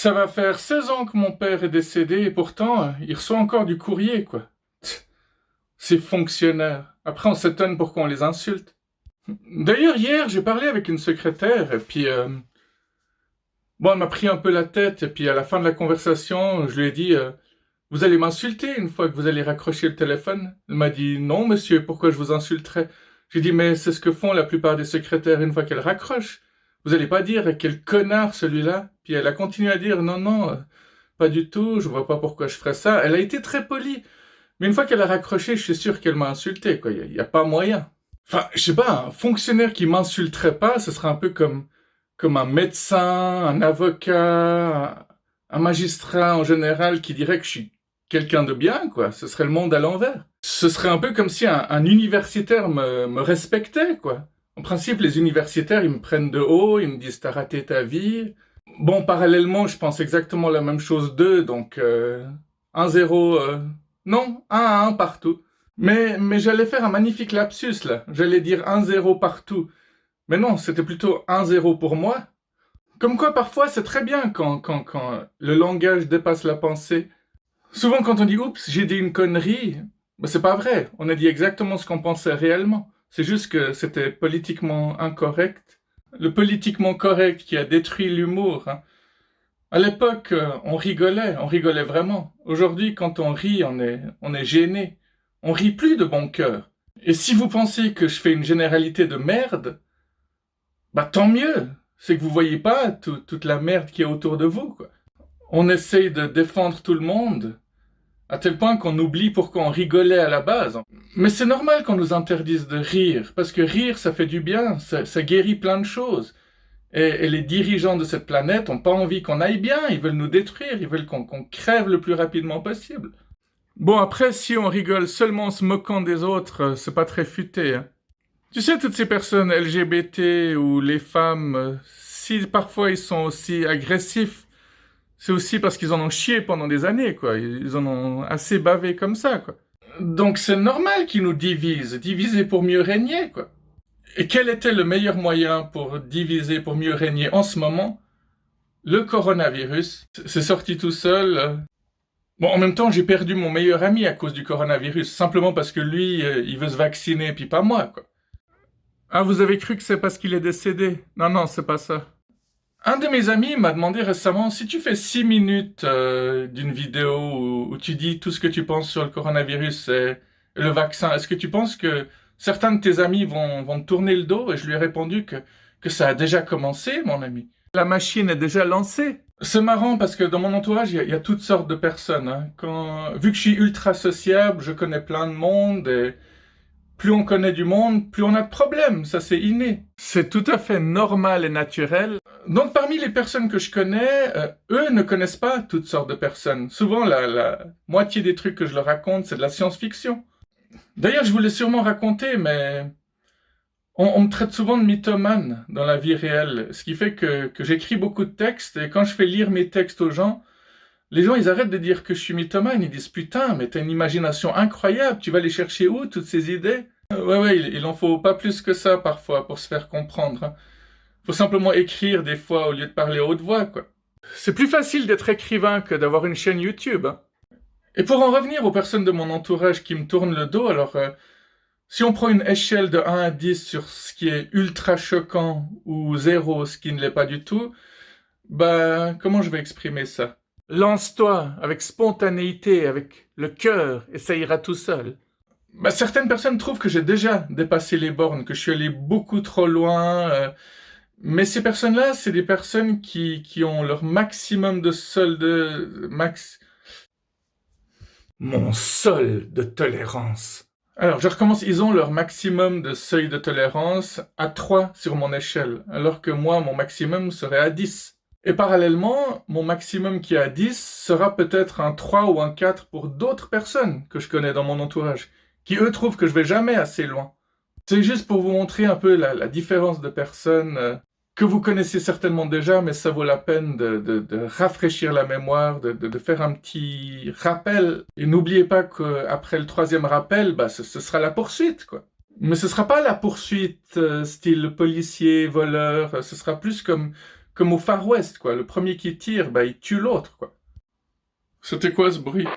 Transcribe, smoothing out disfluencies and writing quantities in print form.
Ça va faire 16 ans que mon père est décédé et pourtant, il reçoit encore du courrier, quoi. Ces fonctionnaires. Après, on s'étonne pourquoi on les insulte. D'ailleurs, hier, j'ai parlé avec une secrétaire et puis, bon, elle m'a pris un peu la tête et puis à la fin de la conversation, je lui ai dit, vous allez m'insulter une fois que vous allez raccrocher le téléphone? Elle m'a dit, non, monsieur, pourquoi je vous insulterais? J'ai dit, mais c'est ce que font la plupart des secrétaires une fois qu'elles raccrochent. Vous allez pas dire, quel connard celui-là? Puis elle a continué à dire, non, non, pas du tout, je vois pas pourquoi je ferais ça. Elle a été très polie. Mais une fois qu'elle a raccroché, je suis sûr qu'elle m'a insulté, quoi. Y a pas moyen. Enfin, je sais pas, un fonctionnaire qui m'insulterait pas, ce serait un peu comme un médecin, un avocat, un magistrat en général qui dirait que je suis quelqu'un de bien, quoi. Ce serait le monde à l'envers. Ce serait un peu comme si un universitaire me respectait, quoi. En principe, les universitaires, ils me prennent de haut, ils me disent t'as raté ta vie. Bon, parallèlement, je pense exactement la même chose d'eux, donc 1-0, non, 1-1 partout. Mais j'allais faire un magnifique lapsus, là. J'allais dire 1-0 partout. Mais non, c'était plutôt 1-0 pour moi. Comme quoi, parfois, c'est très bien quand le langage dépasse la pensée. Souvent, quand on dit « Oups, j'ai dit une connerie », ben, c'est pas vrai. On a dit exactement ce qu'on pensait réellement. C'est juste que c'était politiquement incorrect. Le politiquement correct qui a détruit l'humour, hein. À l'époque, on rigolait vraiment. Aujourd'hui, quand on rit, on est gêné. On rit plus de bon cœur. Et si vous pensez que je fais une généralité de merde, bah tant mieux. C'est que vous voyez pas toute la merde qui est autour de vous, quoi. On essaye de défendre tout le monde, à tel point qu'on oublie pourquoi on rigolait à la base. Mais c'est normal qu'on nous interdise de rire, parce que rire, ça fait du bien, ça guérit plein de choses. Et les dirigeants de cette planète ont pas envie qu'on aille bien, ils veulent nous détruire, ils veulent qu'on crève le plus rapidement possible. Bon, après, si on rigole seulement en se moquant des autres, c'est pas très futé, hein. Tu sais, toutes ces personnes LGBT ou les femmes, si parfois ils sont aussi agressifs, c'est aussi parce qu'ils en ont chié pendant des années, quoi. Ils en ont assez bavé comme ça, quoi. Donc c'est normal qu'ils nous divisent, diviser pour mieux régner, quoi. Et quel était le meilleur moyen pour diviser, pour mieux régner en ce moment? Le coronavirus. C'est sorti tout seul. Bon, en même temps, j'ai perdu mon meilleur ami à cause du coronavirus, simplement parce que lui, il veut se vacciner, puis pas moi, quoi. Ah, vous avez cru que c'est parce qu'il est décédé? Non, non, c'est pas ça. Un de mes amis m'a demandé récemment, si tu fais 6 minutes d'une vidéo où tu dis tout ce que tu penses sur le coronavirus et le vaccin, est-ce que tu penses que certains de tes amis vont te tourner le dos? Et je lui ai répondu que ça a déjà commencé, mon ami. La machine est déjà lancée. C'est marrant parce que dans mon entourage, il y a toutes sortes de personnes, hein. Vu que je suis ultra sociable, je connais plein de monde et plus on connaît du monde, plus on a de problèmes. Ça, c'est inné. C'est tout à fait normal et naturel. Donc, parmi les personnes que je connais, eux ne connaissent pas toutes sortes de personnes. Souvent, la moitié des trucs que je leur raconte, c'est de la science-fiction. D'ailleurs, je vous l'ai sûrement raconté, mais on me traite souvent de mythomane dans la vie réelle. Ce qui fait que j'écris beaucoup de textes, et quand je fais lire mes textes aux gens, les gens, ils arrêtent de dire que je suis mythomane. Ils disent, putain, mais t'as une imagination incroyable. Tu vas les chercher où, toutes ces idées? Ouais, il en faut pas plus que ça, parfois, pour se faire comprendre, hein. Faut simplement écrire, des fois, au lieu de parler à haute voix, quoi. C'est plus facile d'être écrivain que d'avoir une chaîne YouTube, hein. Et pour en revenir aux personnes de mon entourage qui me tournent le dos, alors, si on prend une échelle de 1 à 10 sur ce qui est ultra choquant, ou 0, ce qui ne l'est pas du tout, bah, comment je vais exprimer ça? Lance-toi avec spontanéité, avec le cœur, et ça ira tout seul. Bah, certaines personnes trouvent que j'ai déjà dépassé les bornes, que je suis allé beaucoup trop loin. Mais ces personnes-là, c'est des personnes qui ont leur maximum de solde... Mon sol de tolérance. Alors, je recommence. Ils ont leur maximum de seuil de tolérance à 3 sur mon échelle, alors que moi, mon maximum serait à 10. Et parallèlement, mon maximum qui est à 10 sera peut-être un 3 ou un 4 pour d'autres personnes que je connais dans mon entourage, qui eux trouvent que je vais jamais assez loin. C'est juste pour vous montrer un peu la différence de personnes que vous connaissez certainement déjà, mais ça vaut la peine de rafraîchir la mémoire, de faire un petit rappel. Et n'oubliez pas qu'après le 3e rappel, bah, ce sera la poursuite, quoi. Mais ce sera pas la poursuite style policier, voleur, ce sera plus Comme au Far West, quoi. Le premier qui tire, bah, il tue l'autre, quoi. C'était quoi ce bruit?